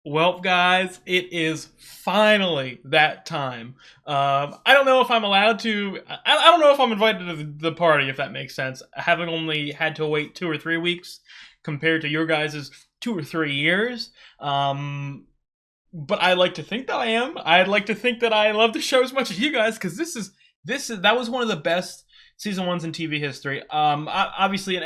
Well, guys, it is finally that time. I don't know if I'm allowed to. I don't know if I'm invited to the party, if that makes sense. Having only had to wait 2 or 3 weeks compared to your guys' 2 or 3 years. But I like to think that I am. I'd like to think that I love the show as much as you guys because this is that was one of the best season ones in TV history. Obviously,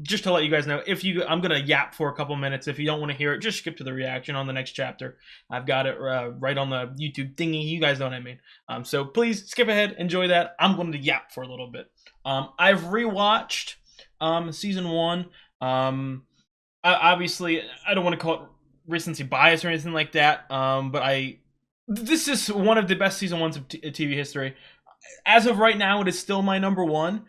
just to let you guys know, if you, I'm gonna yap for a couple minutes. If you don't want to hear it, just skip to the reaction on the next chapter. I've got it right on the YouTube thingy. You guys know what I mean. So please skip ahead, enjoy that. I'm going to yap for a little bit. I've rewatched season one. Obviously, I don't want to call it recency bias or anything like that. But this is one of the best season ones of TV history. As of right now, it is still my number one.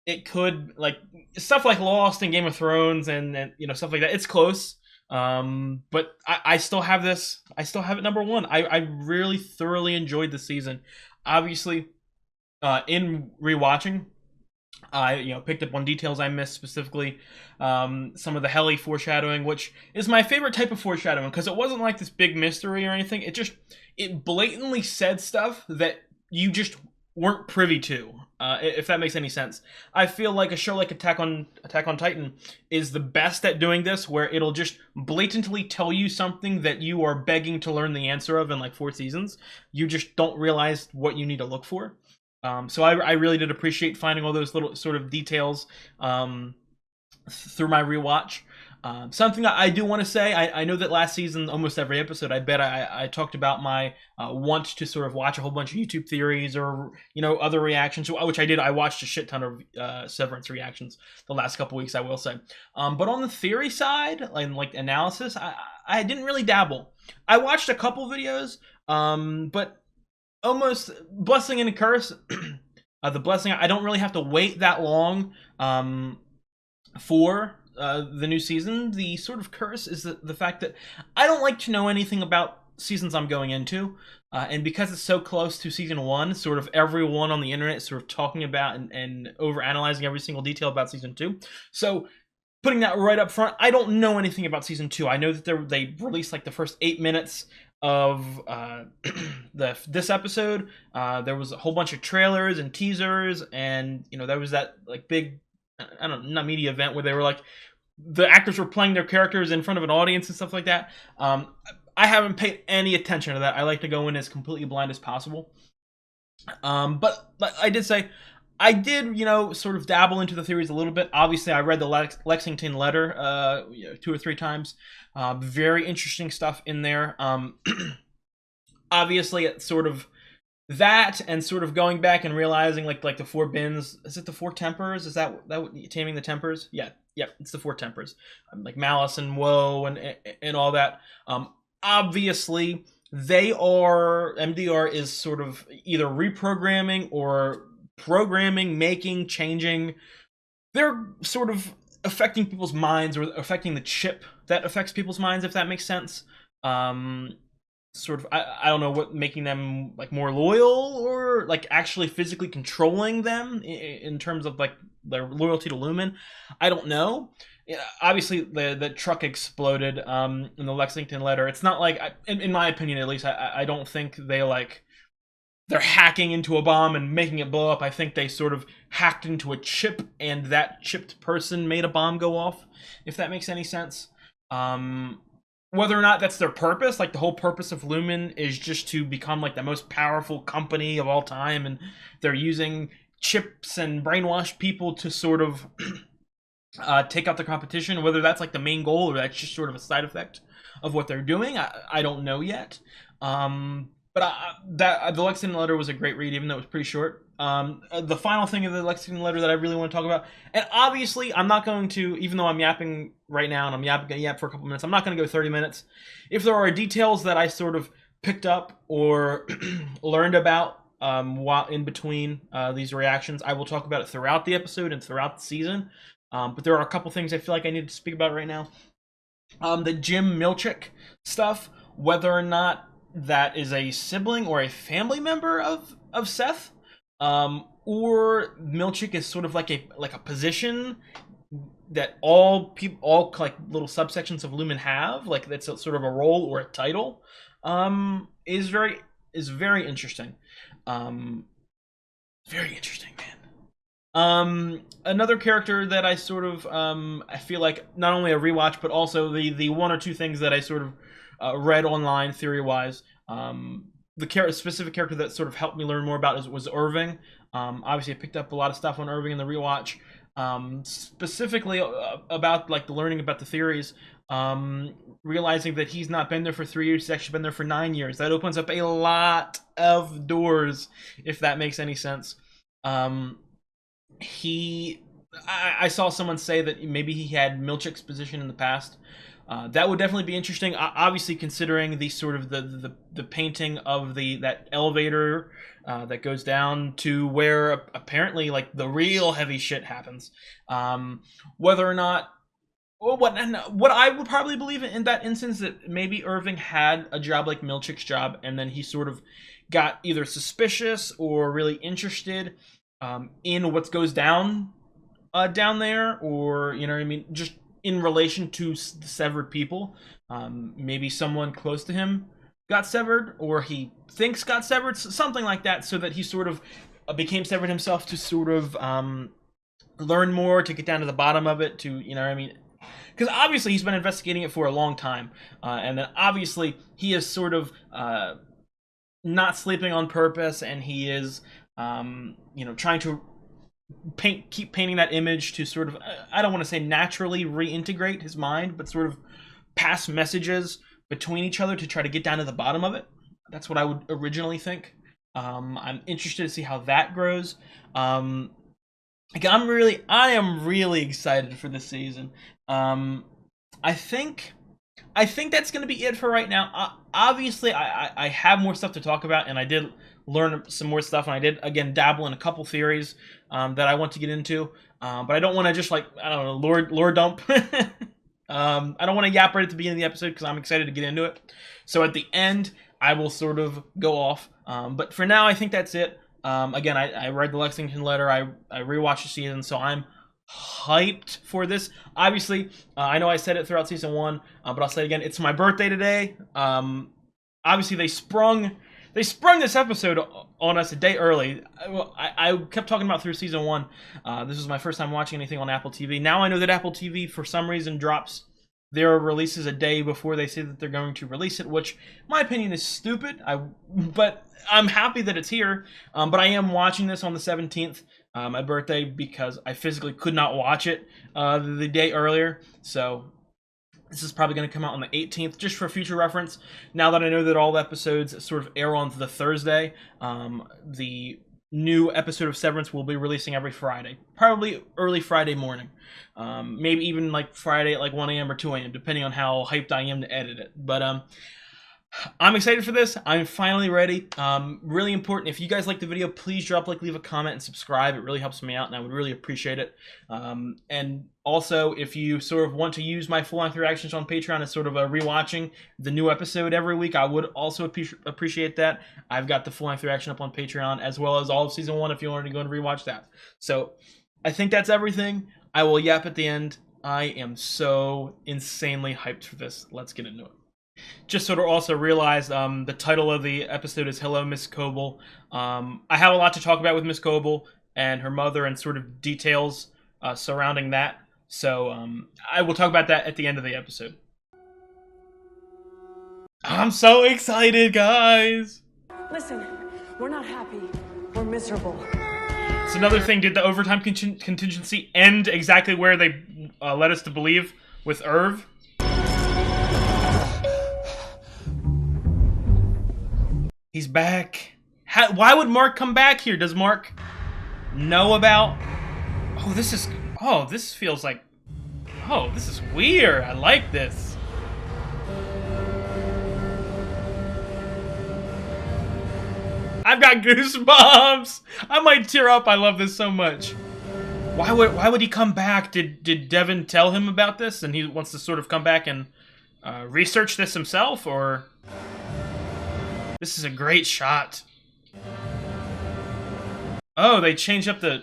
It could, like, stuff like Lost and Game of Thrones and stuff like that. It's close. But I still have this. I still have it number one. I really thoroughly enjoyed the season. Obviously, in rewatching, I picked up on details I missed, specifically some of the heli foreshadowing, which is my favorite type of foreshadowing because it wasn't like this big mystery or anything. It blatantly said stuff that you just weren't privy to. If that makes any sense, I feel like a show like Attack on Titan is the best at doing this, where it'll just blatantly tell you something that you are begging to learn the answer of in like 4 seasons. You just don't realize what you need to look for. So I really did appreciate finding all those little sort of details through my rewatch. Something I do want to say, I know that last season, almost every episode, I bet I talked about my want to sort of watch a whole bunch of YouTube theories or other reactions, which I did. I watched a shit ton of Severance reactions the last couple weeks, I will say. But on the theory side, like analysis, I didn't really dabble. I watched a couple videos, but almost blessing and a curse. The blessing, I don't really have to wait that long for the new season. The sort of curse is the fact that I don't like to know anything about seasons I'm going into. And because it's so close to season one, sort of everyone on the internet is sort of talking about and over analyzing every single detail about season two. So putting that right up front, I don't know anything about season two. I know that they released like the first 8 minutes of this episode. There was a whole bunch of trailers and teasers, and there was that like big, I don't know, not media event where they were like, the actors were playing their characters in front of an audience and stuff like that. I haven't paid any attention to that. I like to go in as completely blind as possible. But I did say, I did, sort of dabble into the theories a little bit. Obviously, I read the Lexington letter 2 or 3 times. Very interesting stuff in there. Obviously, it's sort of that, and sort of going back and realizing like the four bins. Is it the four tempers? Is that taming the tempers? Yeah, it's the four tempers. Like malice and woe and all that. Obviously, MDR is sort of either reprogramming or programming, making, changing. They're sort of affecting people's minds, or affecting the chip that affects people's minds, if that makes sense. Sort of, I don't know what, making them like more loyal, or like actually physically controlling them in terms of like their loyalty to Lumen. I don't know. Yeah, obviously the truck exploded in the Lexington letter. It's not like, in my opinion at least, I don't think they're hacking into a bomb and making it blow up. I think they sort of hacked into a chip, and that chipped person made a bomb go off, if that makes any sense. Whether or not that's their purpose, like the whole purpose of Lumen is just to become like the most powerful company of all time, and they're using chips and brainwash people to sort of take out the competition. Whether that's like the main goal or that's just sort of a side effect of what they're doing, I don't know yet. But the Lexington letter was a great read, even though it was pretty short. The final thing of the Lexington letter that I really want to talk about, and obviously I'm not going to, even though I'm yapping right now and I'm going to yap for a couple minutes, I'm not going to go 30 minutes. If there are details that I sort of picked up or learned about while in between these reactions, I will talk about it throughout the episode and throughout the season. But there are a couple things I feel like I need to speak about right now. The Jim Milchick stuff, whether or not that is a sibling or a family member of Seth, or Milchick is sort of like a position that all people, all like little subsections of Lumen have, like that's a, sort of a role or a title, is very interesting. Um, very interesting, man. Another character that I sort of I feel like not only a rewatch, but also the one or two things that I sort of read online theory wise. The specific character that sort of helped me learn more about was Irving. Obviously, I picked up a lot of stuff on Irving in the rewatch. Specifically about like the learning about the theories. Realizing that he's not been there for 3 years, he's actually been there for 9 years. That opens up a lot of doors, if that makes any sense. I saw someone say that maybe he had Milchick's position in the past. That would definitely be interesting. Obviously, considering the sort of the painting of that elevator that goes down to where apparently like the real heavy shit happens. Whether or not, well, what I would probably believe in that instance, that maybe Irving had a job like Milchick's job, and then he sort of got either suspicious or really interested in what goes down down there, or you know what I mean, just in relation to the severed people. Maybe someone close to him got severed, or he thinks got severed, something like that, so that he sort of became severed himself to sort of learn more, to get down to the bottom of it, to, you know what I mean? Because obviously he's been investigating it for a long time, and then obviously he is sort of not sleeping on purpose, and he is trying to keep painting that image to sort of, I don't want to say naturally reintegrate his mind, but sort of pass messages between each other to try to get down to the bottom of it. That's what I would originally think. I'm interested to see how that grows. I am really excited for this season. I think that's going to be it for right now. Obviously, I have more stuff to talk about, and I did learn some more stuff, and I did, again, dabble in a couple theories that I want to get into. But I don't want to just, like, I don't know, lore dump. I don't want to yap right at the beginning of the episode because I'm excited to get into it. So at the end, I will sort of go off. But for now, I think that's it. Again, I read the Lexington letter. I rewatched the season, so I'm hyped for this. Obviously, I know I said it throughout season 1, but I'll say it again. It's my birthday today. Obviously, they sprung this episode on us a day early. I kept talking about through season 1. This was my first time watching anything on Apple TV. Now I know that Apple TV, for some reason, drops their releases a day before they say that they're going to release it, which, in my opinion, is stupid. But I'm happy that it's here. But I am watching this on the 17th, my birthday, because I physically could not watch it the day earlier. So this is probably going to come out on the 18th, just for future reference. Now that I know that all the episodes sort of air on the Thursday, the new episode of Severance will be releasing every Friday. Probably early Friday morning. Maybe even like Friday at like 1 a.m. or 2 a.m., depending on how hyped I am to edit it. But I'm excited for this. I'm finally ready. Really important. If you guys like the video, please drop a like, leave a comment, and subscribe. It really helps me out, and I would really appreciate it. And also, if you sort of want to use my full-length reactions on Patreon as sort of a rewatching the new episode every week, I would also appreciate that. I've got the full-length reaction up on Patreon, as well as all of season 1 if you wanted to go and rewatch that. So I think that's everything. I will yap at the end. I am so insanely hyped for this. Let's get into it. Just sort of also realized the title of the episode is Hello, Miss Cobel. I have a lot to talk about with Miss Cobel and her mother and sort of details surrounding that. So I will talk about that at the end of the episode. I'm so excited, guys! Listen, we're not happy. We're miserable. It's another thing. Did the overtime contingency end exactly where they led us to believe with Irv? He's back. Why would Mark come back here? Does Mark know about... this feels like... Oh, this is weird. I like this. I've got goosebumps. I might tear up. I love this so much. Why would he come back? Did Devin tell him about this and he wants to sort of come back and research this himself, or... This is a great shot. Oh, they changed up the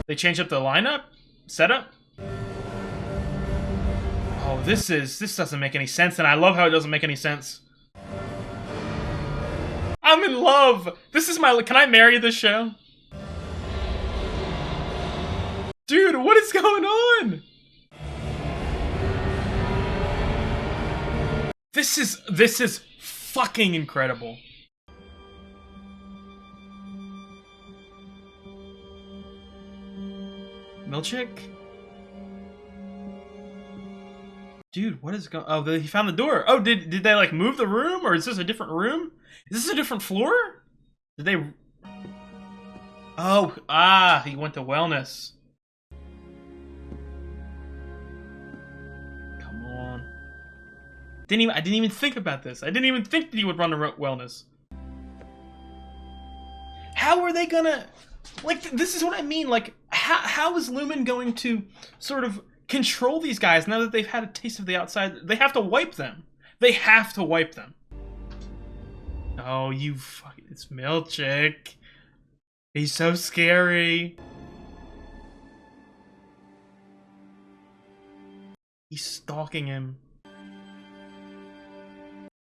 lineup? setup. Oh, this doesn't make any sense, and I love how it doesn't make any sense. I'm in love. This is my. Can I marry this show? Dude, what is going on? This is fucking incredible. Milchick? Dude, what is going? Oh, he found the door. Oh, did they like move the room, or is this a different room? Is this a different floor? Did they? Oh, he went to wellness. Come on. I didn't even think about this. I didn't even think that he would run to wellness. How are they gonna? Like, this is what I mean. Like, how is Lumen going to sort of control these guys now that they've had a taste of the outside? They have to wipe them. They have to wipe them. Oh, you fucking... It's Milchick. He's so scary. He's stalking him.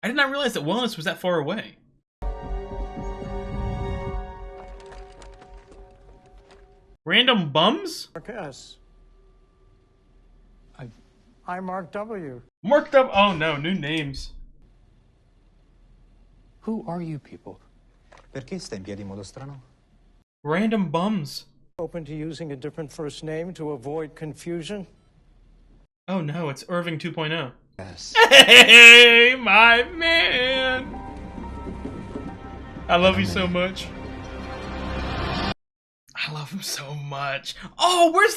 I did not realize that wellness was that far away. Random bums? Mark S. I'm Mark W. Mark W. Oh no, new names. Who are you people? Perché sta in piedi in modo strano? Random bums. Open to using a different first name to avoid confusion? Oh no, it's Irving 2.0. Yes. Hey, my man! I love you so much. I love him so much. Oh, where's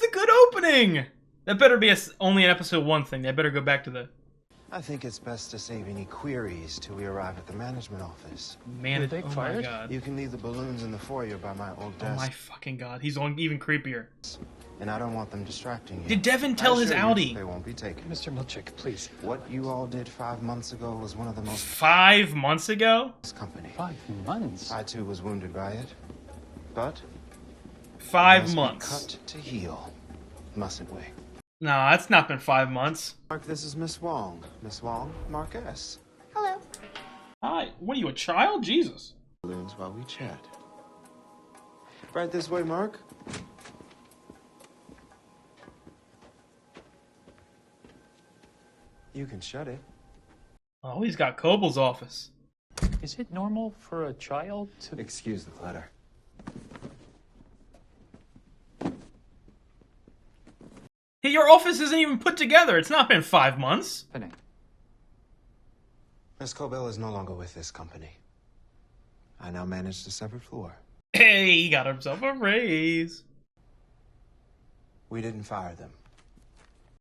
the good opening? That better be only an episode 1 thing. They better go back to the... I think it's best to save any queries till we arrive at the management office. Oh my god. You can leave the balloons in the foyer by my old Oh desk. my fucking god. He's on even creepier. And I don't want them distracting you. Did Devin tell his Audi? They won't be taken. Mr. Milchick, please. What you all did 5 months ago was one of the most... 5 months ago? ...company. 5 months? I too was wounded by it. But... 5 months. Cut to heal. Mustn't we? Nah, it's not been 5 months. Mark, this is Miss Wong. Miss Wong, Mark S. Hello. Hi. What are you, a child? Jesus. Balloons while we chat. Right this way, Mark. You can shut it. Oh, he's got Cobel's office. Is it normal for a child to... Excuse the clutter. Hey, your office isn't even put together. It's not been 5 months. Miss Cobel is no longer with this company. I now manage the severed floor. Hey, he got himself a raise. We didn't fire them.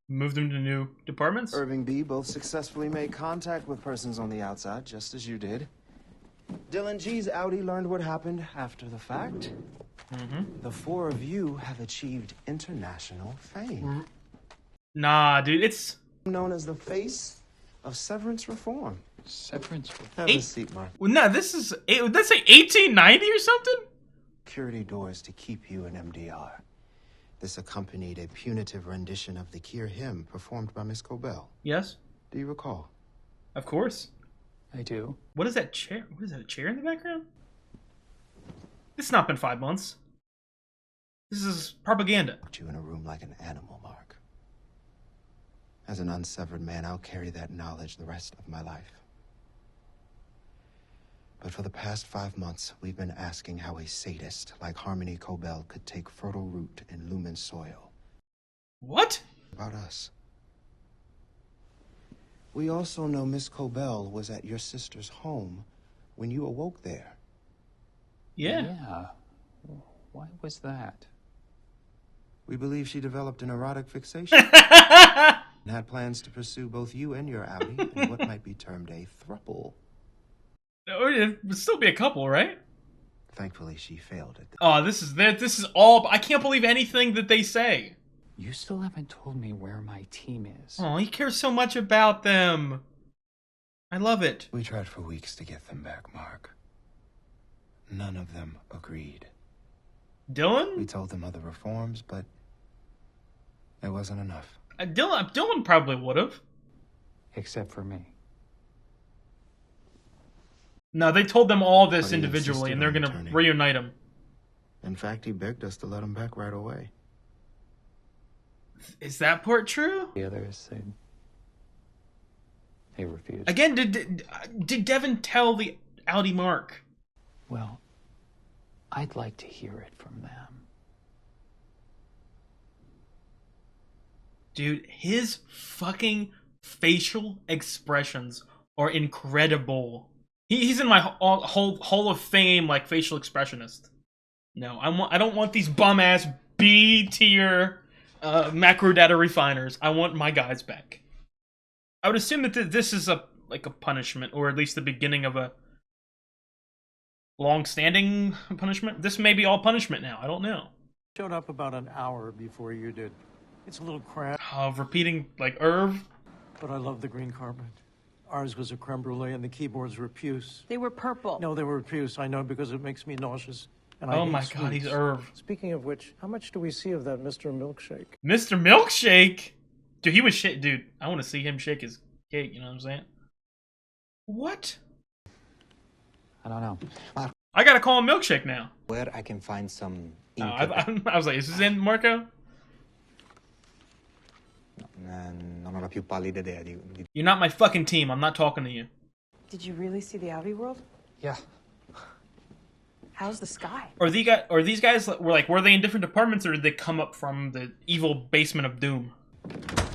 Moved him to new departments? Irving B. both successfully made contact with persons on the outside, just as you did. Dylan G's Audi learned what happened after the fact. The 4 of you have achieved international fame. Nah, dude, it's... Known as the face of Severance reform. Severance? Have a seat, Mark. Well, nah, this is... Would that say 1890 or something? Security doors to keep you in MDR. This accompanied a punitive rendition of the Kier hymn performed by Miss Cobel. Yes. Do you recall? Of course. I do. What is that chair? What is that, a chair in the background? It's not been 5 months. This is propaganda. Put you in a room like an animal, Mark. As an unsevered man, I'll carry that knowledge the rest of my life. But for the past 5 months, we've been asking how a sadist like Harmony Cobel could take fertile root in Lumen soil. What? About us. We also know Miss Cobel was at your sister's home when you awoke there. Yeah. Yeah. Why was that? We believe she developed an erotic fixation and had plans to pursue both you and your Audi in what might be termed a throuple. It would still be a couple, right? Thankfully, she failed at Oh, this is all... I can't believe anything that they say. You still haven't told me where my team is. Oh, he cares so much about them. I love it. We tried for weeks to get them back, Mark. None of them agreed. Dylan? We told them of the reforms, but It wasn't enough. Dylan probably would have. Except for me. No, they told them all this But he individually, and insisted they're on gonna returning. reunite them. In fact, he begged us to let him back right away. Is that part true? The others, they refused. Again, did Devin tell the Audi Mark? Well, I'd like to hear it from them. Dude, his fucking facial expressions are incredible. He's in my Hall of Fame, like, facial expressionist. No, I don't want these bum ass B tier macro data refiners. I want my guys back. I would assume that this is a punishment, or at least the beginning of a long-standing punishment. This may be all punishment now. I don't know. Showed up about an hour before you did. It's a little cramped, Repeating like Irv. but I love the green carpet. Ours was a creme brulee and the keyboards were puce. They were purple. No, they were puce. I know because it makes me nauseous. And I Oh hate my god, he's sweets. Irv. Speaking of which, how much do we see of that Mr. Milkshake? Mr. Milkshake? Dude, he was shit. Dude, I want to see him shake his cake, you know what I'm saying? What? I don't know. I gotta call him Milkshake now. Where I can find some Oh, I was like, is this in Marco? Non ho la più pallida idea di... You're not my fucking team. I'm not talking to you. Did you really see the Audi world? Yeah. How's the sky? Or these guys were they in different departments, or did they come up from the evil basement of doom?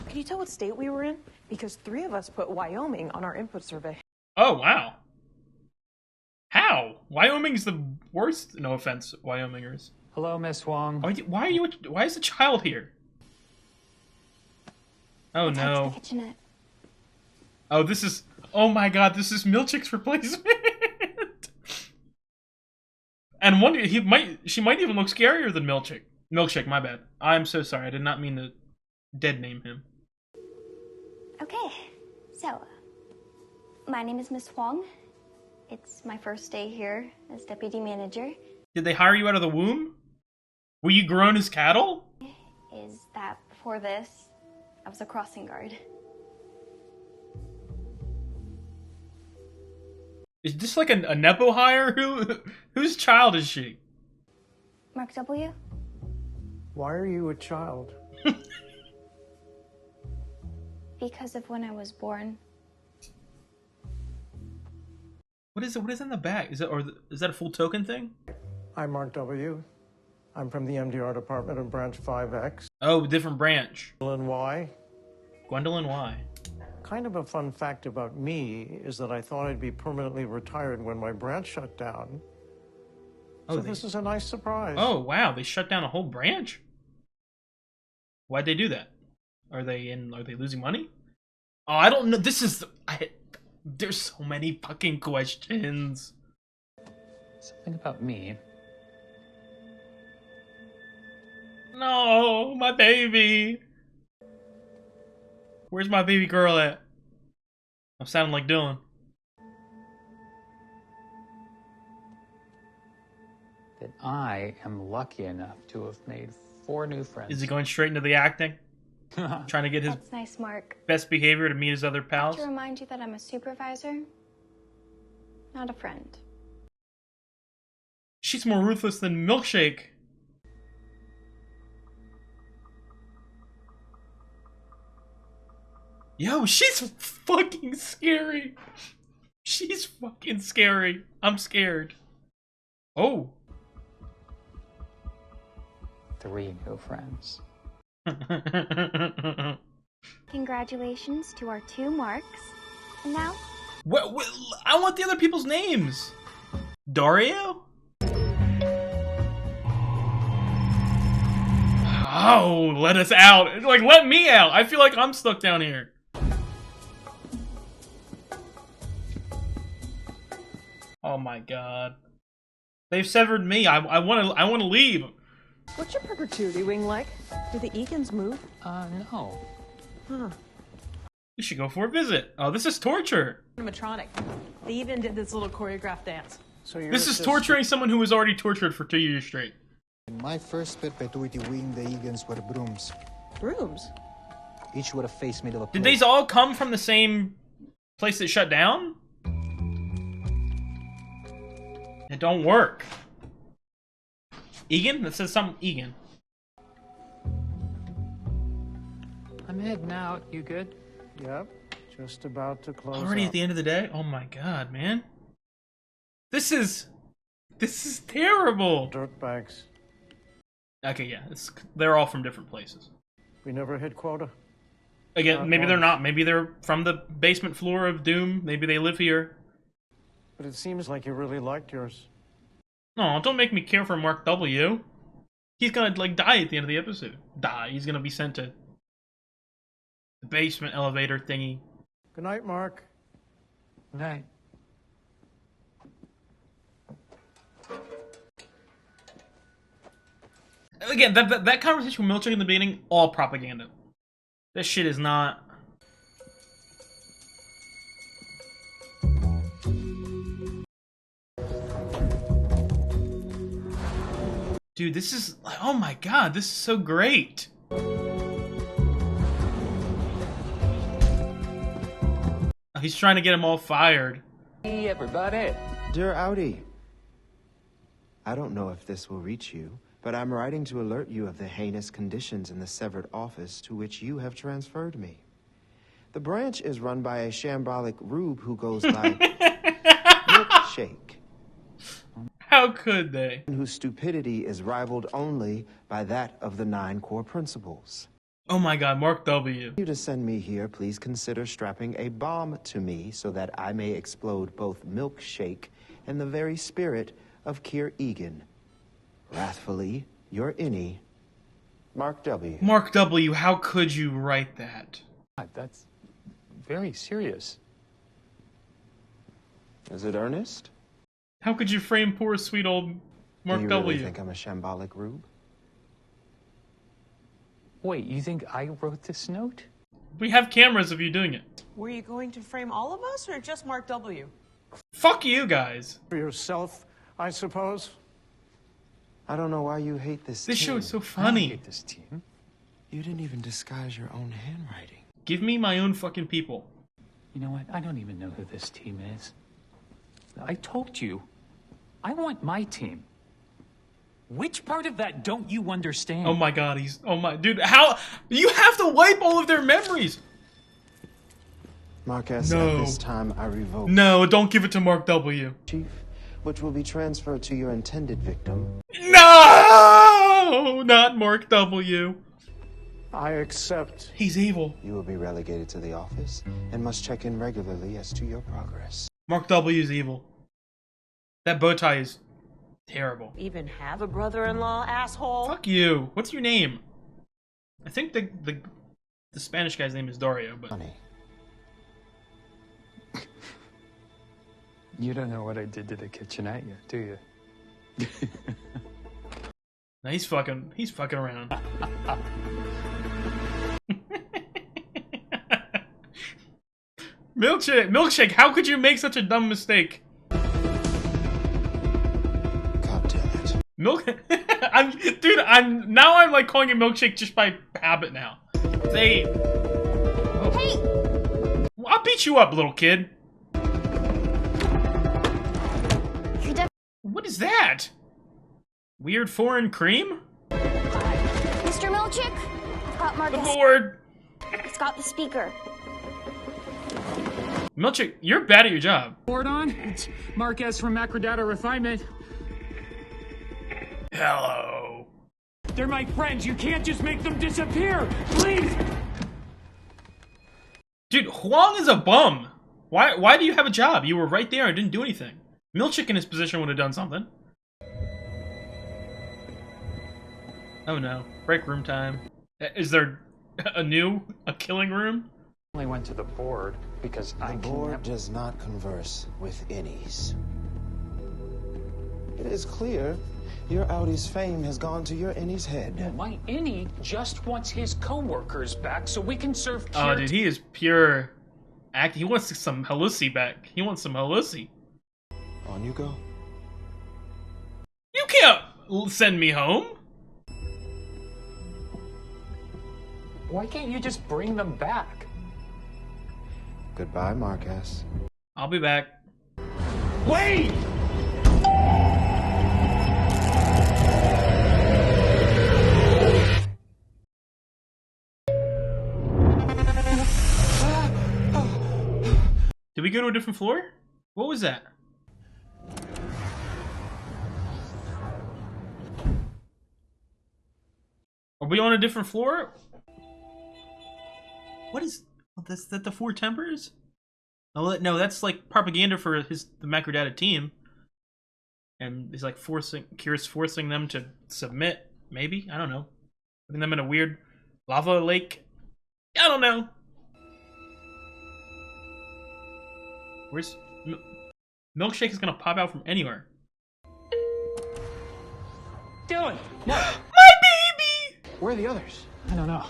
Can you tell what state we were in? Because 3 of us put Wyoming on our input survey. Oh wow. How? Wyoming's the worst. No offense, Wyomingers. Hello, Miss Wong. Why is the child here? Oh no. Oh, this is. Oh my god, this is Milchick's replacement. And she might even look scarier than Milchick. Milkshake, my bad. I'm so sorry. I did not mean to dead name him. Okay, so my name is Miss Huang. It's my first day here as deputy manager. Did they hire you out of the womb? Were you grown as cattle? Is that before this, I was a crossing guard. Is this like a Nepo hire? Whose child is she? Mark W? Why are you a child? Because of when I was born. What is it? What is in the back? Is that a full token thing? I'm Mark W. I'm from the MDR department of branch 5X. Oh, different branch. Gwendolyn Y. Gwendolyn Y. Kind of a fun fact about me is that I thought I'd be permanently retired when my branch shut down. Oh, So this is a nice surprise. Oh wow, they shut down a whole branch? Why'd they do that? Are they losing money? Oh, I don't know. There's so many fucking questions. Something about me. No, my baby. Where's my baby girl at? I'm sounding like Dylan. That I am lucky enough to have made 4 new friends. Is he going straight into the acting? Trying to get his That's nice, Mark. best behavior to meet his other pals? To remind you that I'm a supervisor, not a friend. She's more ruthless than Milkshake. Yo, she's fucking scary. She's fucking scary. I'm scared. Oh. 3 new friends. Congratulations to our 2 Marks. And now, What? I want the other people's names. Dario? Oh, let us out. Like, let me out. I feel like I'm stuck down here. Oh my god. They've severed me. I want to leave. What's your perpetuity wing like? Do the Eakins move? No. You should go for a visit. Oh, this is torture. Animatronic. They even did this little choreographed dance. So you're This is just- torturing someone who was already tortured for 2 years straight. In my first perpetuity wing, the Eagans were brooms. rooms. Each with a face made of a Did plate. these all come from the same place that shut down? It don't work. Egan? That says something Egan. I'm heading out. You good? Yep, just about to close Already up. at the end of the day? Oh my god, man. This is terrible. Dirtbags. Okay, yeah, they're all from different places. We never hit quota. Again, Not maybe they're once. not. Maybe they're from the basement floor of Doom. Maybe they live here. But it seems like you really liked yours. No, don't make me care for Mark W. He's gonna, like, die at the end of the episode. Die. He's gonna be sent to the basement elevator thingy. Good night, Mark. Right. Again, that conversation with Milchick in the beginning, all propaganda. This shit is not... Dude, this is... Oh my god, this is so great! Oh, he's trying to get them all fired. Hey, everybody. Dear Audi, I don't know if this will reach you, but I'm writing to alert you of the heinous conditions in the severed office to which you have transferred me. The branch is run by a shambolic rube who goes by Milkshake, How could they? whose stupidity is rivaled only by that of the 9 core principles. Oh my god, Mark W. You to send me here, please consider strapping a bomb to me so that I may explode both Milkshake and the very spirit of Kier Egan. Wrathfully, your innie, Mark W. Mark W, how could you write that? God, that's very serious. Is it earnest? How could you frame poor sweet old Mark Do you W? really think I'm a shambolic rube? Wait, you think I wrote this note? We have cameras of you doing it. Were you going to frame all of us or just Mark W? Fuck you guys. For yourself, I suppose. I don't know why you hate this This team. show is so I funny. hate this team. You didn't even disguise your own handwriting. Give me my own fucking people. You know what? I don't even know who this team is. I told you, I want my team. Which part of that don't you understand? Oh my god, oh my, dude, how, you have to wipe all of their memories. Marcus, No. at this time I revoke No, don't give it to Mark W. Chief, which will be transferred to your intended victim. No, not Mark W. I accept. He's evil. You will be relegated to the office and must check in regularly as to your progress. Mark W is evil. That bow tie is terrible. Even have a brother-in-law, asshole? Fuck you. What's your name? I think the Spanish guy's name is Dario, but Honey, You don't know what I did to the kitchenette yet, do you? no, he's fucking around. Milkshake, how could you make such a dumb mistake? God damn it. I'm like calling it Milkshake just by habit now. Hey! I'll beat you up, little kid. You're What is that? Weird foreign cream? Mr. Milchick? I've got The Marcus. board. It's got the speaker. Milkshake, you're bad at your job. Board on? It's Marquez from Macrodata Refinement. Hello. They're my friends. You can't just make them disappear. Please! Dude, Huang is a bum. Why do you have a job? You were right there and didn't do anything. Milkshake in his position would have done something. Oh no. Break room time. Is there a killing room? I only went to the board because I The can board never... does not converse with innies. It is clear your Audi's fame has gone to your innie's head. My innie just wants his co-workers back so we can serve Oh, pure... dude, he is pure act. He wants some Halusi back. He wants some Halusi. On you go. You can't send me home. Why can't you just bring them back? Goodbye, Marquez. I'll be back. Wait! Did we go to a different floor? What was that? Are we on a different floor? What is that? The Four Tempers? Oh no, that's like propaganda for the Macrodata team, and he's like Kira's forcing them to submit. Maybe, I don't know. Putting them in a weird lava lake. I don't know. Where's Milkshake is gonna pop out from anywhere? Dylan! My baby! Where are the others? I don't know.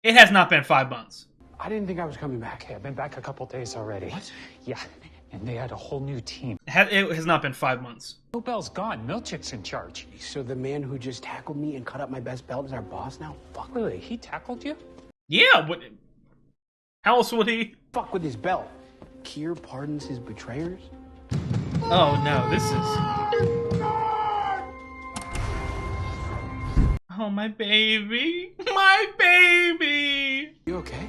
It has not been 5 months. I didn't think I was coming back. Okay, I've been back a couple days already. What? Yeah, and they had a whole new team. It has not been 5 months. Cobel's gone. Milchick's in charge. So the man who just tackled me and cut up my best belt is our boss now? Fuck. Wait, he tackled you? Yeah, what? How else would he? Fuck with his belt. Kier pardons his betrayers? Oh no, this is... Oh, my baby. My baby! You okay?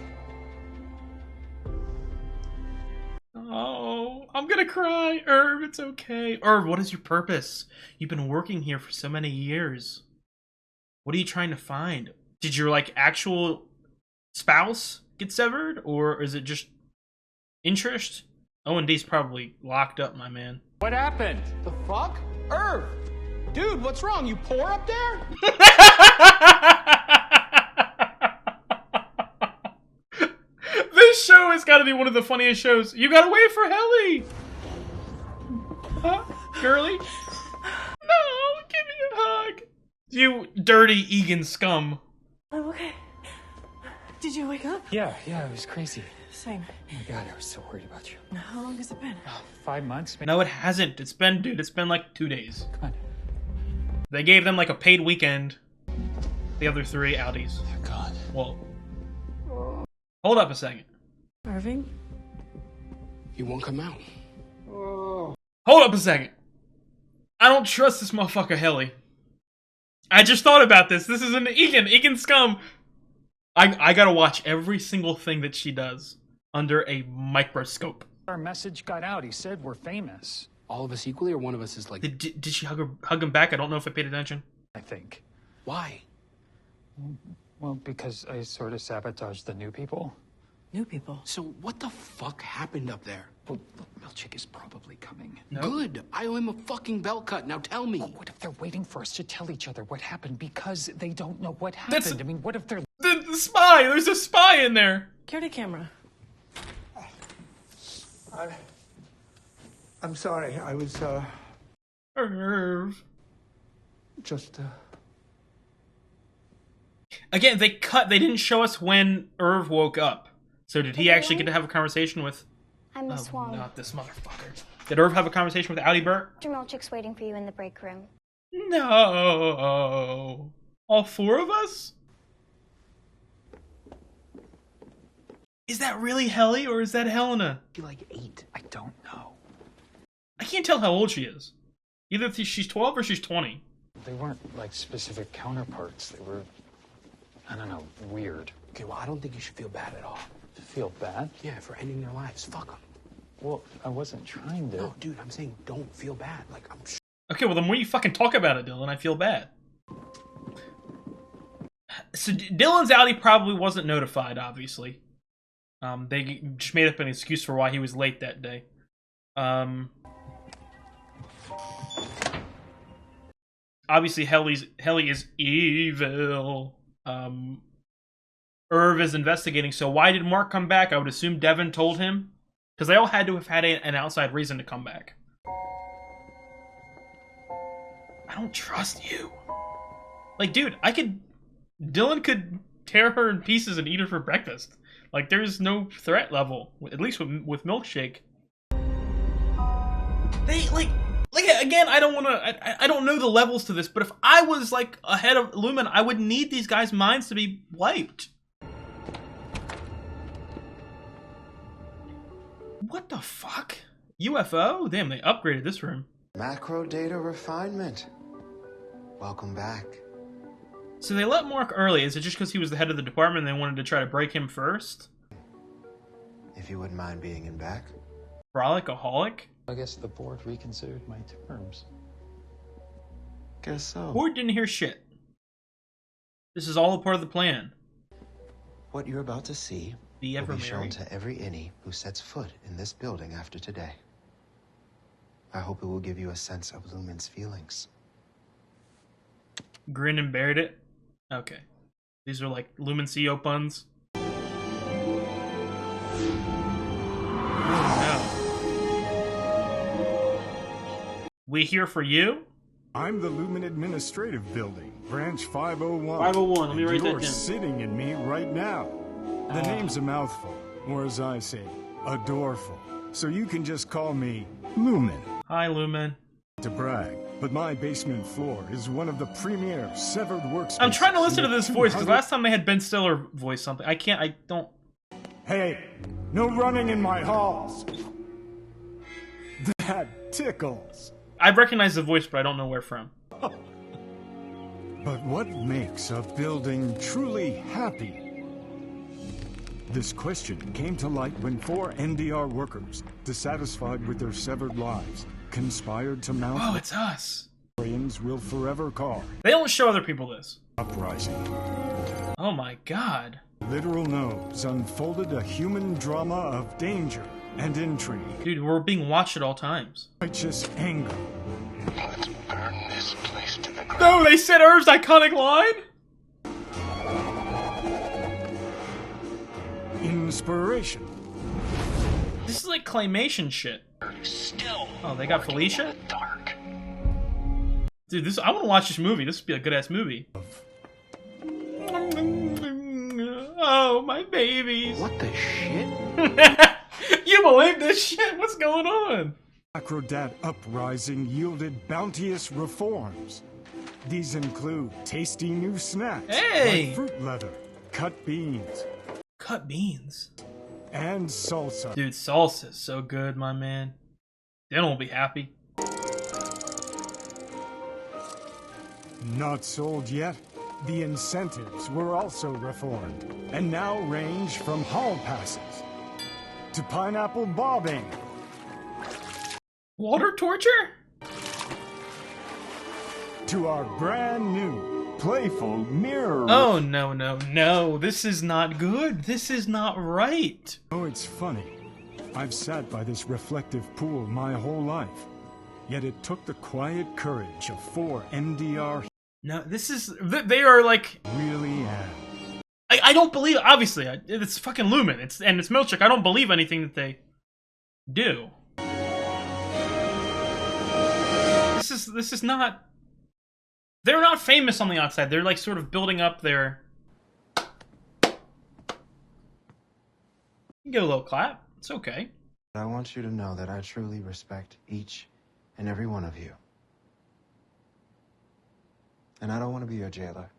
Oh, I'm gonna cry. Irv, it's okay. Irv, what is your purpose? You've been working here for so many years. What are you trying to find? Did your, like, actual spouse get severed? Or is it just interest? O&D's probably locked up, my man. What happened? The fuck? Irv! Dude, what's wrong? You poor up there? This show has got to be one of the funniest shows. You gotta wait for Helly. Huh? Girly? No, give me a hug. You dirty Egan scum. I'm okay. Did you wake up? Yeah, it was crazy. Same. Oh my god, I was so worried about you. How long has it been? 5 months? No, it hasn't. It's been like 2 days. God. They gave them like a paid weekend. The other 3 Audis. Thank God. Well, hold up a second. Irving? He won't come out. Hold up a second. I don't trust this motherfucker Helly. I just thought about this. This is an Egan scum. I gotta watch every single thing that she does under a microscope. Our message got out. He said we're famous. All of us equally, or one of us is like... Did she hug him back? I don't know if I paid attention. I think. Why? Well, because I sort of sabotaged the new people. New people. So what the fuck happened up there? Well, look, Milchick is probably coming. No. Good. I owe him a fucking belt cut. Now tell me. What if they're waiting for us to tell each other what happened because they don't know what happened? That's- I mean, what if they're... The spy! There's a spy in there! Carry the camera. I'm sorry. I was, Irv. just, Again, they didn't show us when Irv woke up. So did he actually get to have a conversation with... I'm Miss Wong. Not this motherfucker. Did Irv have a conversation with Audi Burt? Mr. Milchick's waiting for you in the break room. No. All 4 of us? Is that really Helly or is that Helena? She like 8. I don't know. I can't tell how old she is. Either she's 12 or she's 20. They weren't, like, specific counterparts. They were, I don't know, weird. Okay, well, I don't think you should feel bad at all. Feel bad? Yeah, for ending their lives. Fuck them. Well, I wasn't trying to. No, dude, I'm saying don't feel bad. Like, I'm sure. Okay, well the more you fucking talk about it, Dylan, I feel bad. So Dylan's outie probably wasn't notified, obviously. They just made up an excuse for why he was late that day. Obviously Helly is evil. Irv is investigating, so why did Mark come back? I would assume Devin told him. Because they all had to have had an outside reason to come back. I don't trust you. Like, dude, Dylan could tear her in pieces and eat her for breakfast. Like, there's no threat level, at least with Milkshake. They, like again, I don't know the levels to this, but if I was, like, ahead of Lumen, I would need these guys' minds to be wiped. What the fuck? UFO? Damn, they upgraded this room. Macro data refinement. Welcome back. So they let Mark early. Is it just because he was the head of the department and they wanted to try to break him first? If you wouldn't mind being in back. Frolic-aholic? I guess the board reconsidered my terms. Guess so. Board didn't hear shit. This is all a part of the plan. What you're about to see Be will ever be shown married? to every innie who sets foot in this building after today. I hope it will give you a sense of Lumen's feelings. Grinned and bared it? Okay. These are like Lumen CEO puns. Oh no. We here for you? I'm the Lumen Administrative Building, Branch 501. 501, let me and write that you're down. sitting in me right now. The name's a mouthful, or as I say, a doorful. So you can just call me Lumen. Hi, Lumen. To brag, but my basement floor is one of the premier severed workspaces. I'm trying to listen to this voice, because 200 last time they had Ben Stiller voice something. I don't... Hey, no running in my halls. That tickles. I recognize the voice, but I don't know where from. But what makes a building truly happy? This question came to light when 4 NDR workers, dissatisfied with their severed lives, conspired to mount Oh, it's us. what historians will forever call They don't show other people this. uprising. Oh my god. Literal nose unfolded a human drama of danger and intrigue, Dude, we're being watched at all times. righteous anger, Let's burn this place to the ground. No, they said Irv's iconic line? inspiration, This is like claymation shit. Still. Oh, they got Felicia? Dark. Dude, this I want to watch this movie. This would be a good-ass movie. Oh, my babies. What the shit? You believe this shit? What's going on? Acrodat uprising yielded bounteous reforms. These include tasty new snacks Hey! like fruit leather, cut beans, Cut beans. and salsa. Dude, salsa's so good, my man. Then we'll be happy. Not sold yet, the incentives were also reformed and now range from hall passes to pineapple bobbing. Water torture? To our brand new playful mirror. Oh, no, no, no. This is not good. This is not right. Oh, it's funny. I've sat by this reflective pool my whole life. Yet it took the quiet courage of 4 NDR No, this is... They are like... really am. I don't believe... Obviously, it's fucking Lumen. It's Milchik. I don't believe anything that they do. This is not... They're not famous on the outside. They're like sort of building up their... You can get a little clap. It's okay. I want you to know that I truly respect each and every one of you. And I don't want to be your jailer.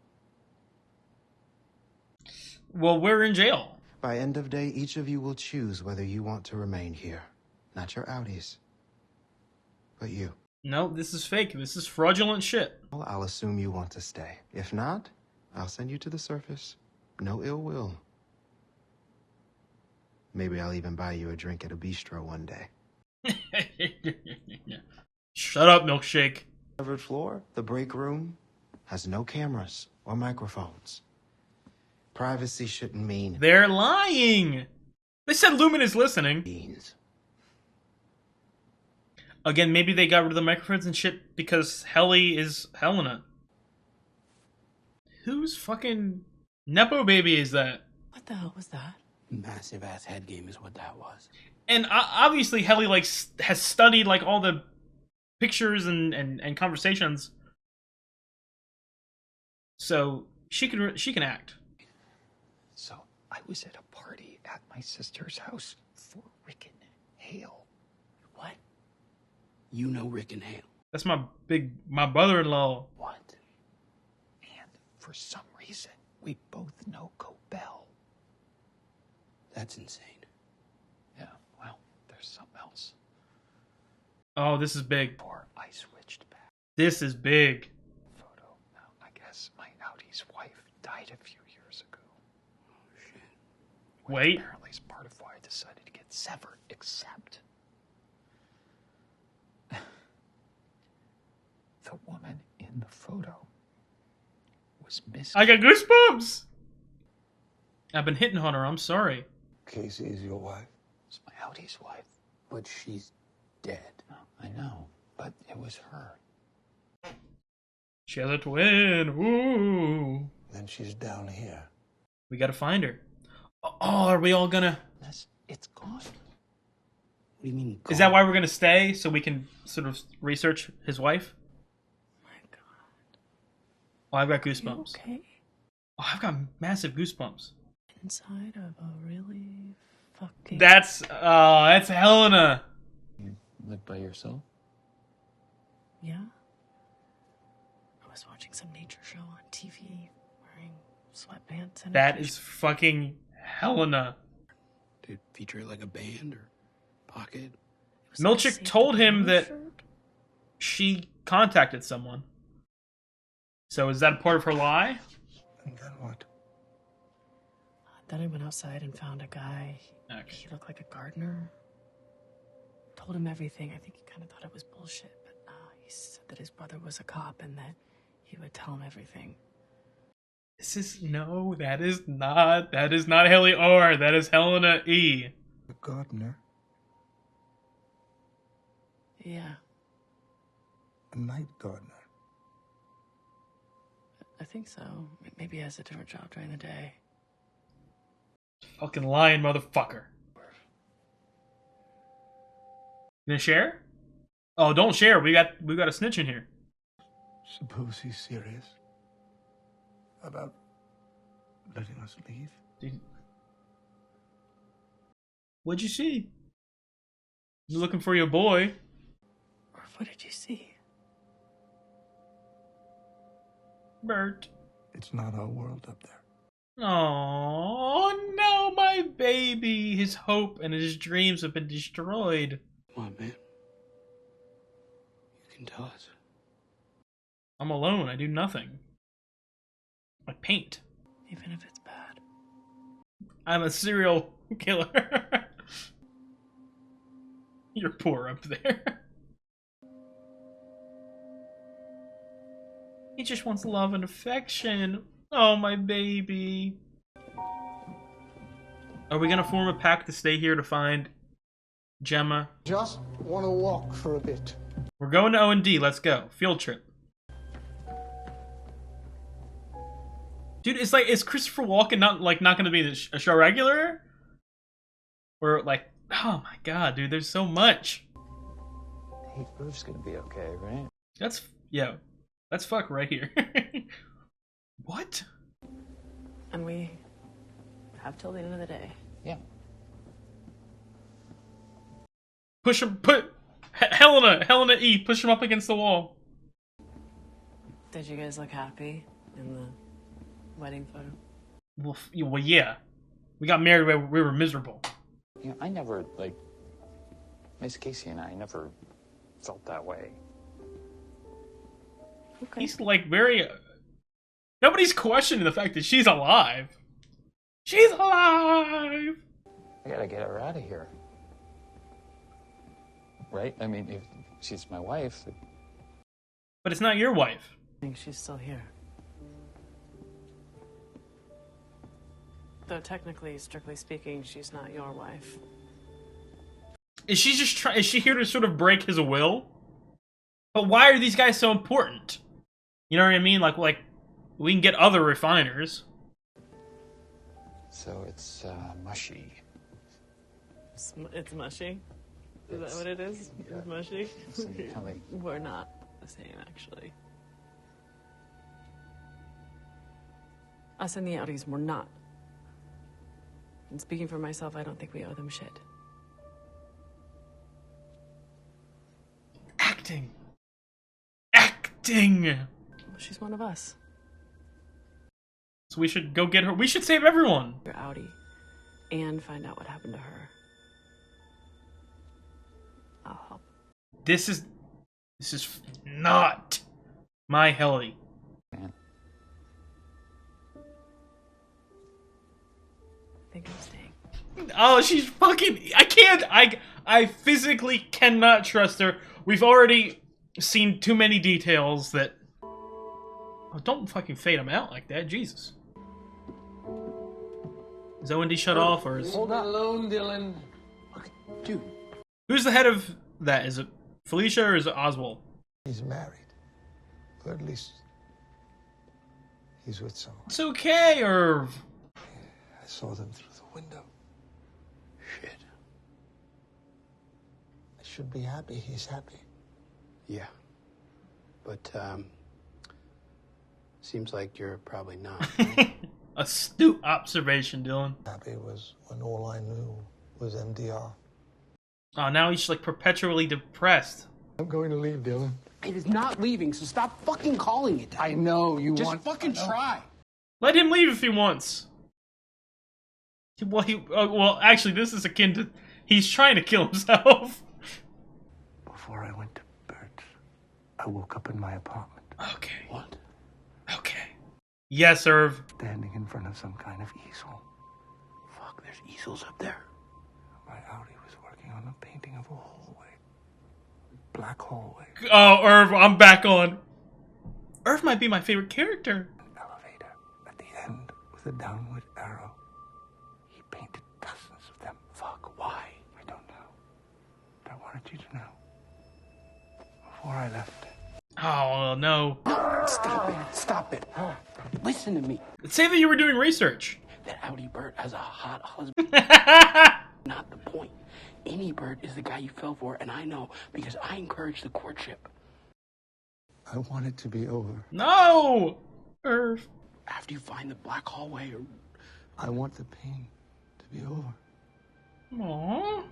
Well, we're in jail. By end of day, each of you will choose whether you want to remain here. Not your outies, but you. No, this is fake. This is fraudulent shit. Well, I'll assume you want to stay. If not, I'll send you to the surface. No ill will. Maybe I'll even buy you a drink at a bistro one day. Shut up, milkshake. Covered floor, the break room, has no cameras or microphones. Privacy shouldn't mean They're lying. They said Lumen is listening. beans. Again, maybe they got rid of the microphones and shit because Helly is Helena. Whose fucking Nepo baby is that? What the hell was that? Massive ass head game is what that was. And obviously Helly like has studied like all the pictures and conversations, so she can act. So, I was at a party at my sister's house for Rick and Hale. What? You know Rick and Hale. That's my brother-in-law. What? And for some reason, we both know Cobel. That's insane. Yeah, well, there's Oh, this is big. Before I switched back. This is big. Photo. Now, I guess my Audi's wife died a few years ago. Which Wait. apparently is part of why I decided to get severed, except the woman in the photo was missing. I got goosebumps! I've been hitting on her, I'm sorry. Casey is your wife? It's my Audi's wife. But she's dead. No, I know, but it was her. She has a twin. Ooh. Then she's down here. We gotta find her. Oh, are we all gonna... It's gone. What do you mean? Is that why we're gonna stay? So we can sort of research his wife? My God. Oh, I've got You goosebumps. okay? Oh, I've got massive goosebumps. Inside of a really fucking... That's Helena. You live by yourself? Yeah. I was watching some nature show on TV, wearing sweatpants and... That is fucking Helena. Did it feature like a band or pocket? Milchick told him that she contacted someone. So is that part of her lie? And then what? Then I went outside and found a guy. Okay. He looked like a gardener. Told him everything. I think he kind of thought it was bullshit, but he said that his brother was a cop and that he would tell him everything. That is not Haley R. That is Helena E. The gardener? Yeah, A night gardener? I think so. Maybe he has a different job during the day. Fucking lying motherfucker. You gonna share? Oh, don't share. We got a snitch in here. Suppose he's serious about letting us leave? What'd you see? You looking for your boy? Or what did you see? Bert. It's not our world up there. Oh no, my baby. His hope and his dreams have been destroyed. Come on, man. You can tell us. I'm alone. I do nothing. I paint. Even if it's bad. I'm a serial killer. You're poor up there. He just wants love and affection. Oh, my baby. Are we gonna form a pact to stay here to find Gemma? Just want to walk for a bit. We're going to O&D. Let's go. Field trip. Dude, it's like, is Christopher Walken not gonna be a show regular? Or like, oh my god, dude, there's so much. Hey, Roof's gonna be okay, right? That's fuck right here. What? And we have till the end of the day. Yeah. Helena E, push him up against the wall. Did you guys look happy in the wedding photo? Well, yeah. We got married when we were miserable. You know, I never, Miss Casey and I never felt that way. Okay. He's very... Nobody's questioning the fact that she's alive. She's alive! I gotta get her out of here. Right? I mean, if she's my wife... But it's not your wife. I think she's still here. Though technically, strictly speaking, she's not your wife. Is she just is she here to sort of break his will? But why are these guys so important? You know what I mean? Like we can get other refiners. So it's, mushy. It's mushy? Is that what it is? Yeah. It's mushy? Kinda like- We're not the same, actually. Us and the Audis, we're not. And speaking for myself, I don't think we owe them shit. Acting. She's one of us. So we should go get her. We should save everyone. Your Audi. And find out what happened to her. I'll help. This is not my Helly. I think I'm staying. Oh, she's fucking. I can't. I physically cannot trust her. We've already seen too many details that. Oh, don't fucking fade him out like that, Jesus. Is OND shut off or is? Hold on alone, Dylan. Okay, dude. Who's the head of that? Is it Felicia or is it Oswald? He's married. Or at least he's with someone. It's okay, Irv. I saw them through the window. Shit. I should be happy he's happy. Yeah. But, seems like you're probably not. Astute observation, Dylan. Happy was when all I knew was MDR. Oh, now he's like perpetually depressed. I'm going to leave, Dylan. It is not leaving, so stop fucking calling it that. I know you Just want. fucking try. Let him leave if he wants. Well, actually, this is akin to he's trying to kill himself. Before I went to Bert's, I woke up in my apartment. Okay. What? Okay. Yes, Irv. Standing in front of some kind of easel. Fuck, there's easels up there. My Audi was working on a painting of a hallway. Black hallway. Oh, Irv, I'm back on. Irv might be my favorite character. An elevator at the end with a downward arrow. He painted dozens of them. Fuck, why? I don't know. But I wanted you to know. Before I left. Oh, no. Stop it. Stop it. Listen to me. Say that you were doing research. That Audi Bert has a hot husband. Not the point. Any Bert is the guy you fell for, and I know because I encouraged the courtship. I want it to be over. No! Irv. After you find the black hallway or... I want the pain to be over. Aww.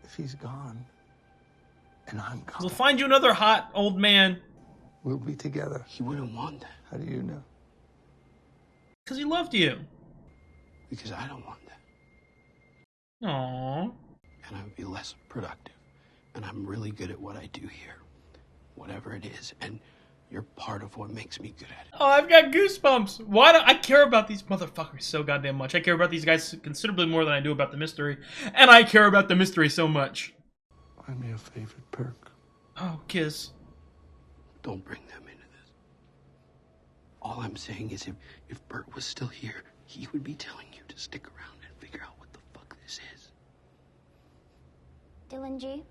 If he's gone, and I'm gone, We'll find you another hot old man. we'll be together. He wouldn't want that. How do you know? Because he loved you. Because I don't want that. Aww. And I would be less productive. And I'm really good at what I do here. Whatever it is. And you're part of what makes me good at it. Oh, I've got goosebumps. Why do I care about these motherfuckers so goddamn much? I care about these guys considerably more than I do about the mystery. And I care about the mystery so much. I'm your favorite perk. Oh, kiss. Don't bring them into this. All I'm saying is if Bert was still here, he would be telling you to stick around and figure out what the fuck this is. Dylan G.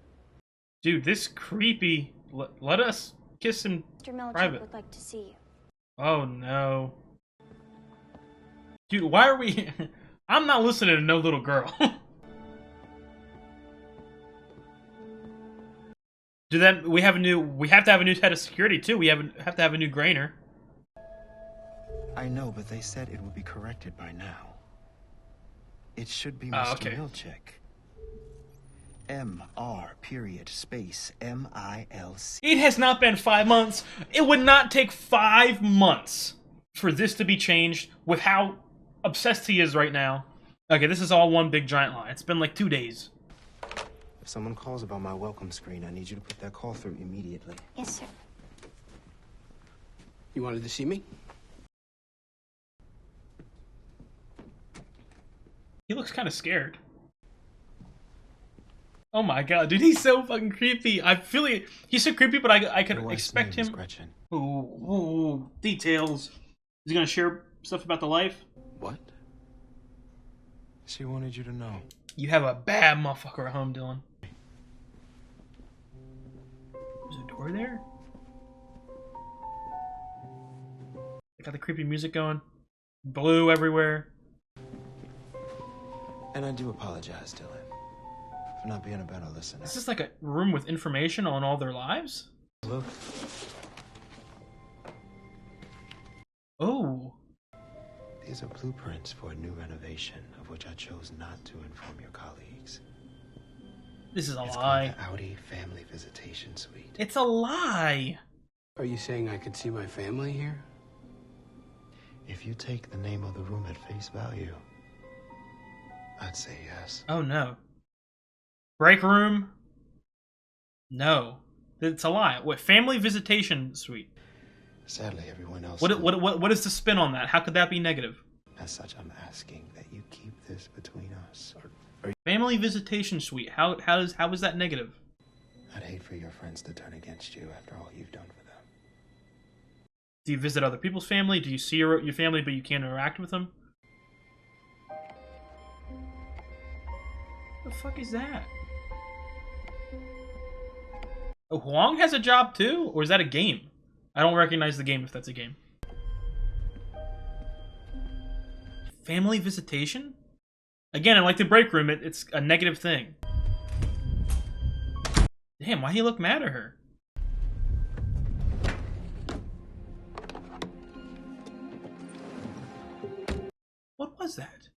Dude, this creepy. Let us kiss in Mr. Milchick private. would like to see you. Oh no. Dude, why are we... I'm not listening to no little girl. Do that. We have to have a new head of security too. We have to have a new Grainer. I know, but they said it would be corrected by now. It should be Oh, Mr. okay. Milchick. M-R.space-M-I-L-C. It has not been 5 months. It would not take 5 months for this to be changed with how obsessed he is right now. Okay, this is all one big giant lie. It's been like 2 days. If someone calls about my welcome screen, I need you to put that call through immediately. Yes, sir. You wanted to see me? He looks kind of scared. Oh my god, dude, he's so fucking creepy. I feel like he's so creepy, but I could My wife's expect name is him. Gretchen. Ooh, details. Is he gonna share stuff about the life? What? She wanted you to know. You have a bad motherfucker at home, Dylan. There's a door there? I got the creepy music going. Blue everywhere. And I do apologize, Dylan, for not being a better listener. Is this like a room with information on all their lives? Look, Oh. these are blueprints for a new renovation, of which I chose not to inform your colleagues. This is a It's lie. called the Audi Family Visitation Suite. It's a lie. Are you saying I could see my family here? If you take the name of the room at face value, I'd say yes. Oh no. Break room. No, it's a lie. What, family visitation suite? Sadly, everyone else. What is the spin on that? How could that be negative? As such, I'm asking that you keep this between us. Family visitation suite. How is that negative? I'd hate for your friends to turn against you after all you've done for them. Do you visit other people's family? Do you see your family but you can't interact with them? What the fuck is that? Oh, Huang has a job too? Or is that a game? I don't recognize the game if that's a game. Family visitation? Again, like the break room, it's a negative thing. Damn, why he look mad at her? What was that?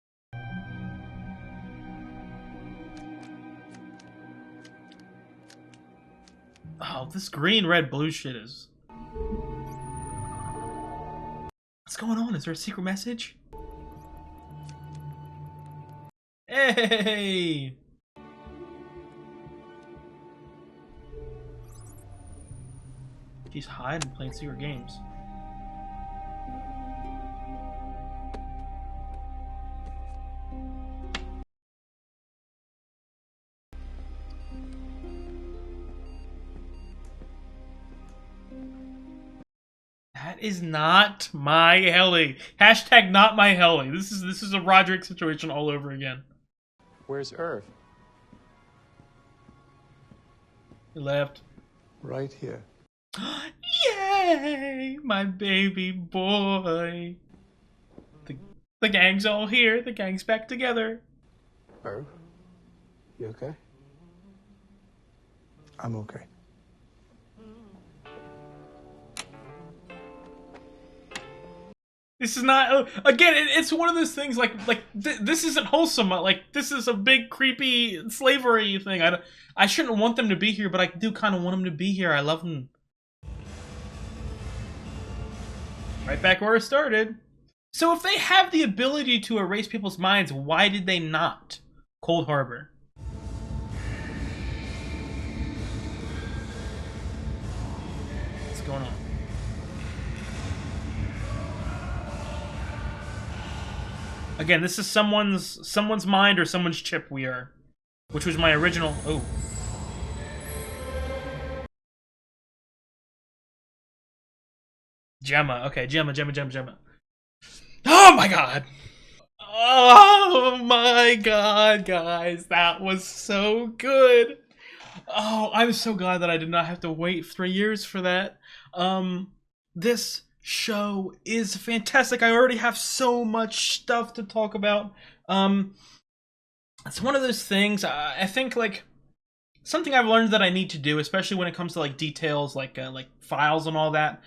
Oh, this green, red, blue shit is... What's going on? Is there a secret message? Hey! She's hiding, playing secret games. That is not my heli. Hashtag not my heli. This is a Roderick situation all over again. Where's Irv? He left. Right here. Yay! My baby boy. The gang's all here. The gang's back together. Irv? You okay? I'm okay. This is not... Again, it's one of those things like this isn't wholesome. Like, this is a big, creepy slavery thing. I shouldn't want them to be here, but I do kind of want them to be here. I love them. Right back where it started. So if they have the ability to erase people's minds, why did they not? Cold Harbor. What's going on? Again, this is someone's mind or someone's chip we are. Which was my original... Oh. Gemma. Okay, Gemma. Oh my god! Oh my god, guys. That was so good. Oh, I'm so glad that I did not have to wait 3 years for that. This show is fantastic. I already have so much stuff to talk about. It's one of those things, I think, like, something I've learned that I need to do, especially when it comes to, like, details, like files and all that,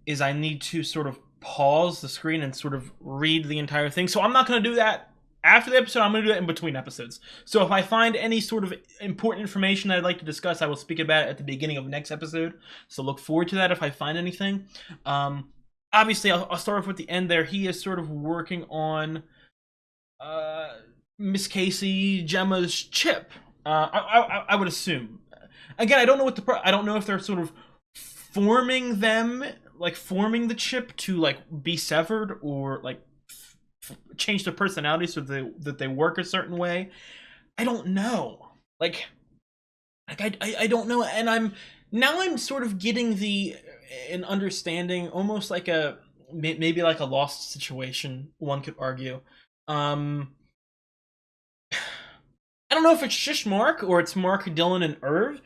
is I need to sort of pause the screen and sort of read the entire thing. So I'm not going to do that after the episode. I'm going to do that in between episodes. So if I find any sort of important information that I'd like to discuss, I will speak about it at the beginning of next episode. So look forward to that if I find anything. Obviously, I'll start off with the end there. He is sort of working on Miss Casey, Gemma's chip. I would assume. Again, I don't know what I don't know if they're sort of forming them, like forming the chip to like be severed or like change their personality so that they work a certain way. I don't know. Like I don't know, and I'm sort of getting an understanding, almost like maybe like a Lost situation, one could argue. I don't know if it's just Mark or it's Mark, Dylan, and Irv.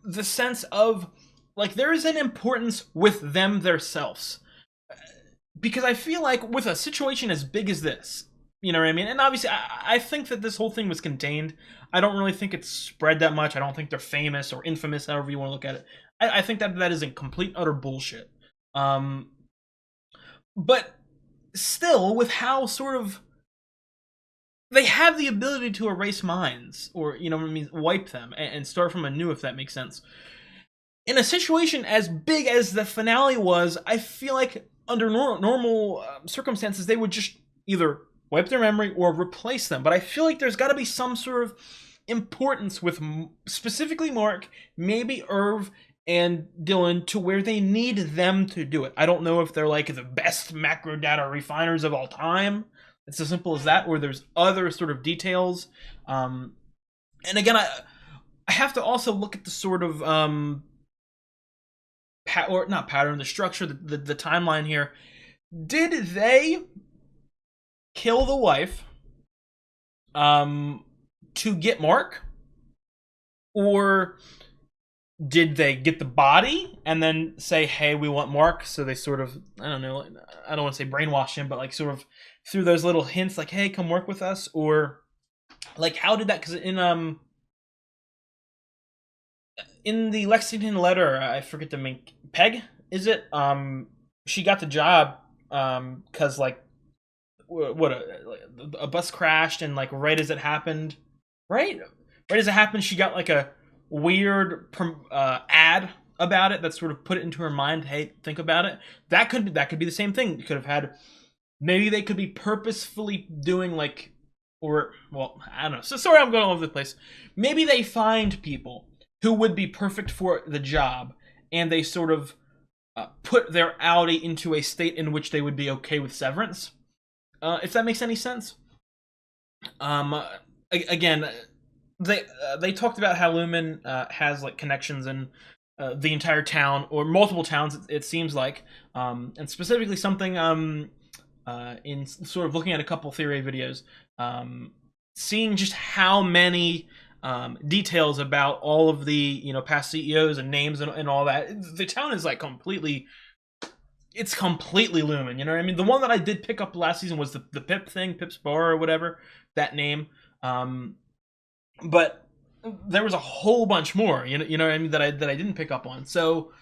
The sense of like there is an importance with them themselves. Because I feel like with a situation as big as this, you know what I mean? And obviously, I think that this whole thing was contained. I don't really think it's spread that much. I don't think they're famous or infamous, however you want to look at it. I think that is complete, utter bullshit. But still, with how sort of... They have the ability to erase minds, or, you know what I mean, wipe them, and start from anew, if that makes sense. In a situation as big as the finale was, I feel like under normal circumstances, they would just either wipe their memory or replace them. But I feel like there's got to be some sort of importance with specifically Mark, maybe Irv and Dylan, to where they need them to do it. I don't know if they're like the best macro data refiners of all time. It's as simple as that, or there's other sort of details. And again, I have to also look at the sort of not pattern, the structure, the timeline here. Did they kill the wife to get Mark, or did they get the body and then say, hey, we want Mark? So they sort of, I don't know, I don't want to say brainwash him, but like sort of through those little hints like, hey, come work with us? Or like, how did that, because in the Lexington letter, I forget the main, Peg, is it? She got the job because like a bus crashed, and like right as it happened, she got like a weird ad about it that sort of put it into her mind. Hey, think about it. That could be the same thing. You could have had, maybe they could be purposefully doing like, or well, I don't know. So sorry, I'm going all over the place. Maybe they find people who would be perfect for the job, and they sort of put their Audi into a state in which they would be okay with Severance. If that makes any sense. Again, they talked about how Lumen has like connections in the entire town, or multiple towns, it seems like, and specifically something in sort of looking at a couple theory videos, seeing just how many details about all of the past CEOs and names and all that. The town is like completely Lumen, you know what I mean? The one that I did pick up last season was the Pip thing, Pip's Bar or whatever, that name. But there was a whole bunch more, you know what I mean, that I didn't pick up on. So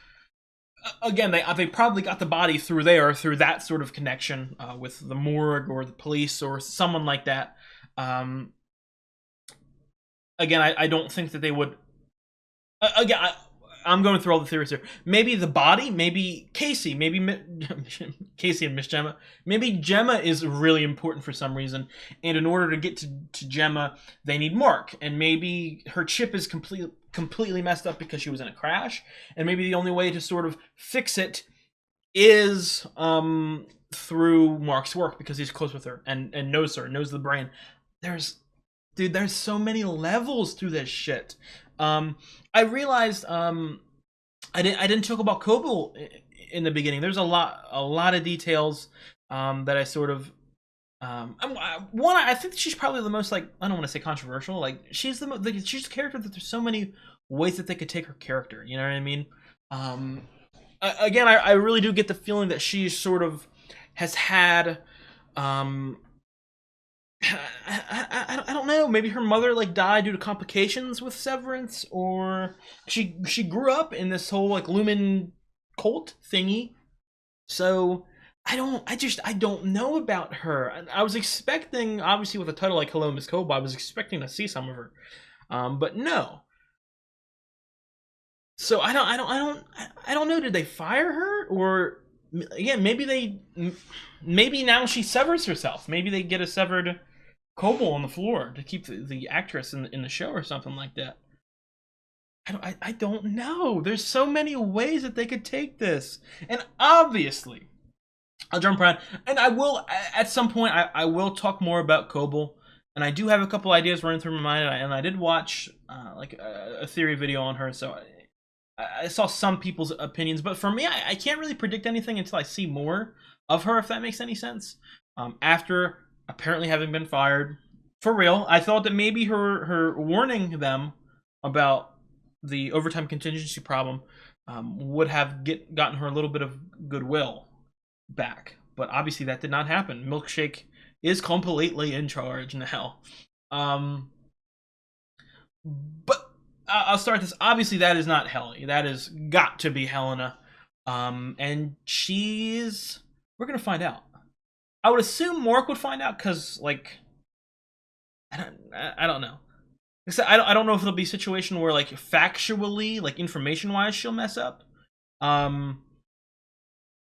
again, they probably got the body through that sort of connection with the morgue or the police or someone like that. Again, I don't think that they would. Again, I'm going through all the theories here. Maybe the body, maybe Casey, maybe Casey and Miss Gemma. Maybe Gemma is really important for some reason, and in order to get to Gemma, they need Mark. And maybe her chip is completely messed up because she was in a crash, and maybe the only way to sort of fix it is through Mark's work, because he's close with her and knows her, knows the brain. There's so many levels to this shit. I realized I didn't talk about Cobel in the beginning. There's a lot of details that I sort of I think she's probably the most, like, I don't want to say controversial. Like, she's she's a character that there's so many ways that they could take her character. You know what I mean? Again, I really do get the feeling that she sort of has had I don't know. Maybe her mother like died due to complications with Severance, or she grew up in this whole like Lumen cult thingy. So I don't know about her. I was expecting, obviously, with a title like Hello, Miss Cobel, I was expecting to see some of her, but no. So I don't know. Did they fire her, or again, maybe now she severs herself. Maybe they get a severed Cobel on the floor to keep the actress in the show or something like that. I don't know. There's so many ways that they could take this, and obviously, I'll jump around, and I will at some point. I will talk more about Cobel, and I do have a couple ideas running through my mind, and I did watch like a theory video on her, so I saw some people's opinions, but for me, I can't really predict anything until I see more of her, if that makes any sense. After apparently having been fired for real, I thought that maybe her warning them about the overtime contingency problem would have gotten her a little bit of goodwill back, but obviously that did not happen. Milkshake is completely in charge now. But I'll start this. Obviously, that is not Helly. That has got to be Helena, and we're gonna find out. I would assume Mork would find out, because, like, I don't know. I don't know if it'll be a situation where, like, factually, like, information-wise, she'll mess up,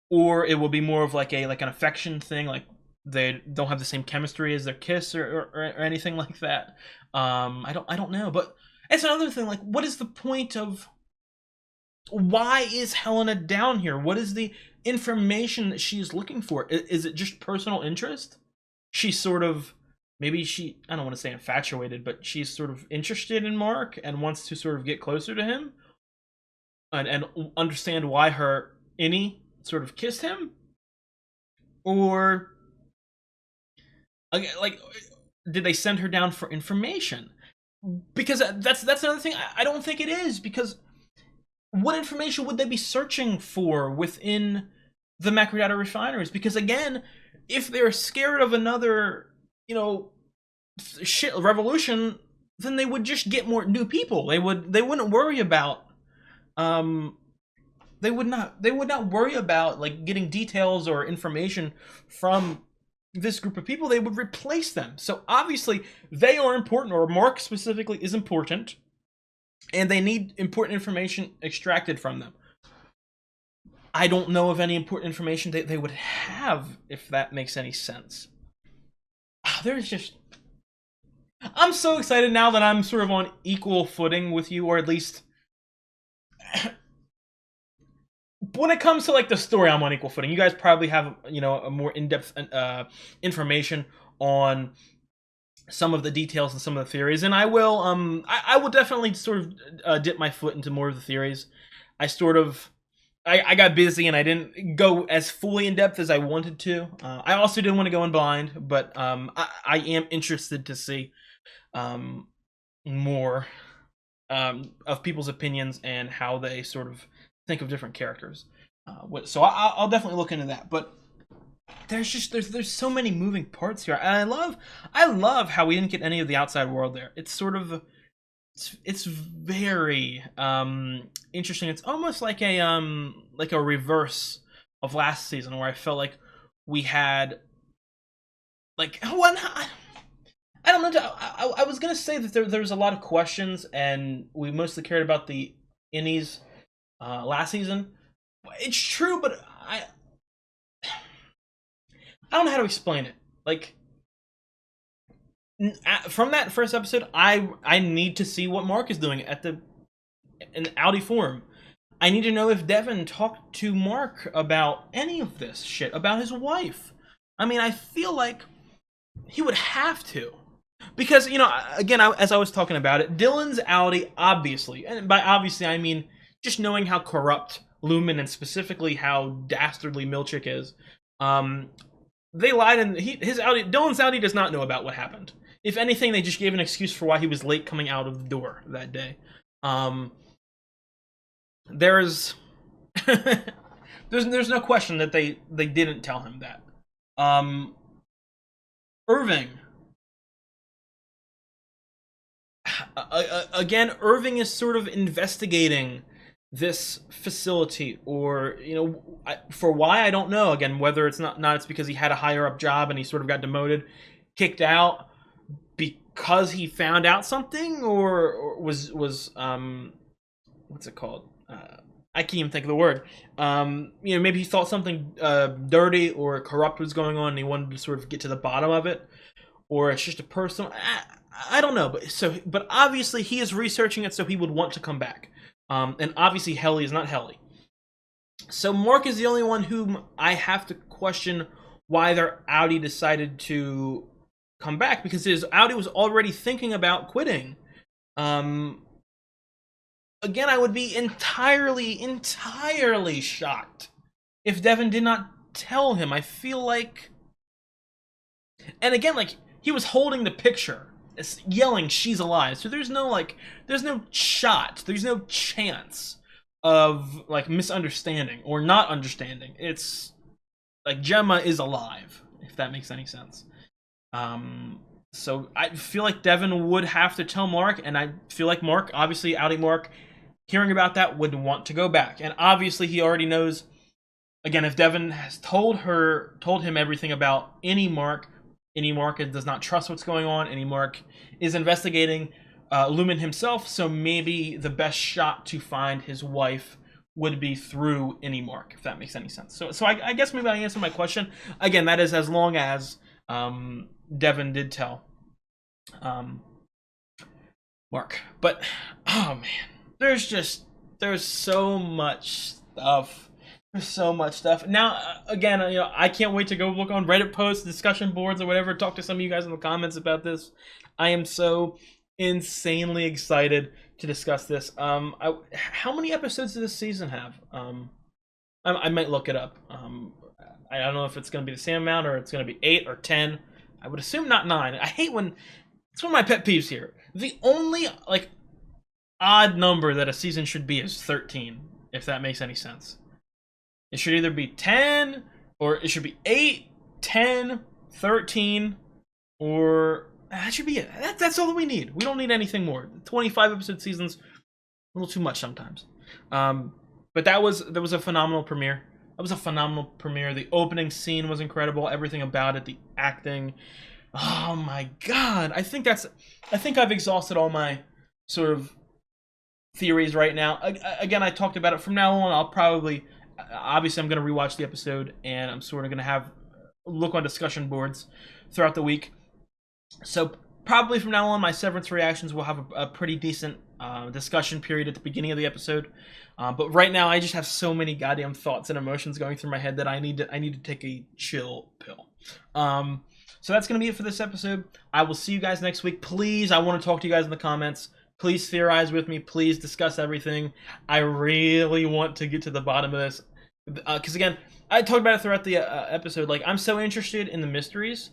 or it will be more of like an affection thing, like they don't have the same chemistry as their kiss or anything like that. I don't know, but it's another thing. Like, what is the point of? Why is Helena down here? What is the information that she's looking for? Is it just personal interest? She's sort of, maybe I don't want to say infatuated, but she's sort of interested in Mark and wants to sort of get closer to him and understand why her innie sort of kissed him? Or, like, did they send her down for information? Because that's another thing. I don't think it is, because what information would they be searching for within the macrodata refineries? Because again, if they're scared of another, revolution, then they would just get more new people. They wouldn't worry about they would not worry about like getting details or information from this group of people. They would replace them. So obviously they are important, or Mark specifically is important, and they need important information extracted from them. I don't know of any important information that they would have, if that makes any sense. There's just... I'm so excited now that I'm sort of on equal footing with you, or at least... when it comes to like the story, I'm on equal footing. You guys probably have, a more in-depth information on some of the details and some of the theories, and I will I will definitely sort of dip my foot into more of the theories. I got busy and I didn't go as fully in depth as I wanted to. I also didn't want to go in blind, but I am interested to see more of people's opinions and how they sort of think of different characters. So I'll definitely look into that. But there's so many moving parts here, and I love how we didn't get any of the outside world there. It's sort of it's very interesting. It's almost like a reverse of last season, where I felt like we had like I don't know. I was gonna say that there was a lot of questions, and we mostly cared about the innies last season. It's true, but I don't know how to explain it. Like, from that first episode, I need to see what Mark is doing in the Audi forum. I need to know if Devin talked to Mark about any of this shit, about his wife. I mean, I feel like he would have to. Because, again, as I was talking about it, Dylan's Audi, obviously, and by obviously I mean just knowing how corrupt Lumen and specifically how dastardly Milchick is, they lied, and Dylan's Audi does not know about what happened. If anything, they just gave an excuse for why he was late coming out of the door that day. There's there's no question that they didn't tell him that. Irving. Again, Irving is sort of investigating this facility, or for why, I don't know. Again, whether it's not it's because he had a higher up job and he sort of got demoted, kicked out because he found out something, or was what's it called? I can't even think of the word. Maybe he thought something dirty or corrupt was going on, and he wanted to sort of get to the bottom of it, or it's just a personal. I don't know, but obviously he is researching it, so he would want to come back. And obviously Helly is not Helly. So Mark is the only one whom I have to question why their Audi decided to come back, because his Audi was already thinking about quitting. Again, I would be entirely shocked if Devin did not tell him. I feel like... And again, like, he was holding the picture, yelling, "She's alive." So there's no shot, there's no chance of like misunderstanding or not understanding. It's like Gemma is alive, if that makes any sense. So I feel like Devin would have to tell Mark, and I feel like Mark, obviously Audi Mark, hearing about that, would want to go back. And obviously he already knows, again, if Devin has told him everything about any Mark does not trust what's going on. Any Mark is investigating Lumen himself, so maybe the best shot to find his wife would be through any mark, if that makes any sense. So I guess maybe I answered my question. Again, that is as long as Devin did tell Mark. But oh man, there's so much stuff. There's so much stuff. Now, again, I can't wait to go look on Reddit posts, discussion boards, or whatever. Talk to some of you guys in the comments about this. I am so insanely excited to discuss this. How many episodes does this season have? I might look it up. I don't know if it's going to be the same amount or it's going to be 8 or 10. I would assume not 9. I hate when it's one of my pet peeves here. The only odd number that a season should be is 13, if that makes any sense. It should either be 10 or it should be 8, 10, 13, or that should be it. That's all that we need. We don't need anything more. 25 episode seasons, a little too much sometimes. But that was a phenomenal premiere. That was a phenomenal premiere. The opening scene was incredible. Everything about it, the acting. Oh my god! I think I've exhausted all my sort of theories right now. Again, I talked about it. From now on, I'll probably, obviously, I'm going to rewatch the episode, and I'm sort of going to look on discussion boards throughout the week. So probably from now on, my Severance reactions will have a pretty decent discussion period at the beginning of the episode. But right now, I just have so many goddamn thoughts and emotions going through my head that I need to take a chill pill. So that's going to be it for this episode. I will see you guys next week. Please, I want to talk to you guys in the comments. Please theorize with me. Please discuss everything. I really want to get to the bottom of this. Because again, I talked about it throughout the episode. I'm so interested in the mysteries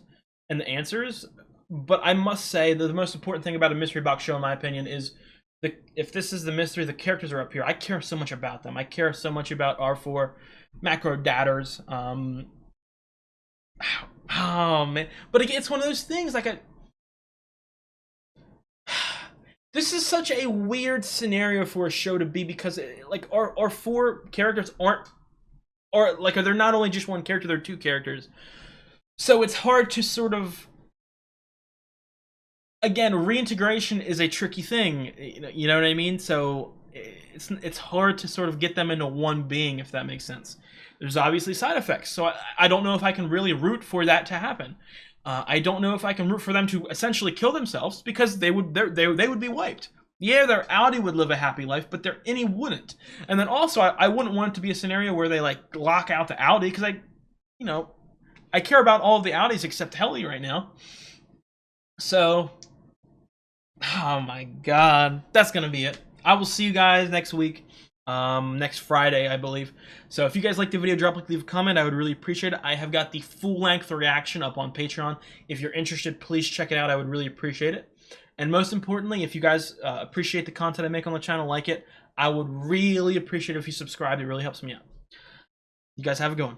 and the answers. But I must say that the most important thing about a mystery box show, in my opinion, is if this is the mystery, the characters are up here. I care so much about them. I care so much about our 4 macro datters. Oh man! But again, it's one of those things. This is such a weird scenario for a show to be because our 4 characters they're not only just one character, they're 2 characters. So it's hard to sort of. Again, reintegration is a tricky thing, you know what I mean? So it's hard to sort of get them into one being, if that makes sense. There's obviously side effects, so I don't know if I can really root for that to happen. I don't know if I can root for them to essentially kill themselves because they would be wiped. Yeah, their Audi would live a happy life, but their innie wouldn't. And then also, I wouldn't want it to be a scenario where they lock out the Audi because I care about all of the Audis except Helly right now. So. Oh my god. That's going to be it. I will see you guys next week. Next Friday, I believe. So if you guys like the video, leave a comment. I would really appreciate it. I have got the full-length reaction up on Patreon. If you're interested, please check it out. I would really appreciate it. And most importantly, if you guys appreciate the content I make on the channel, like it, I would really appreciate it if you subscribe. It really helps me out. You guys have a good one.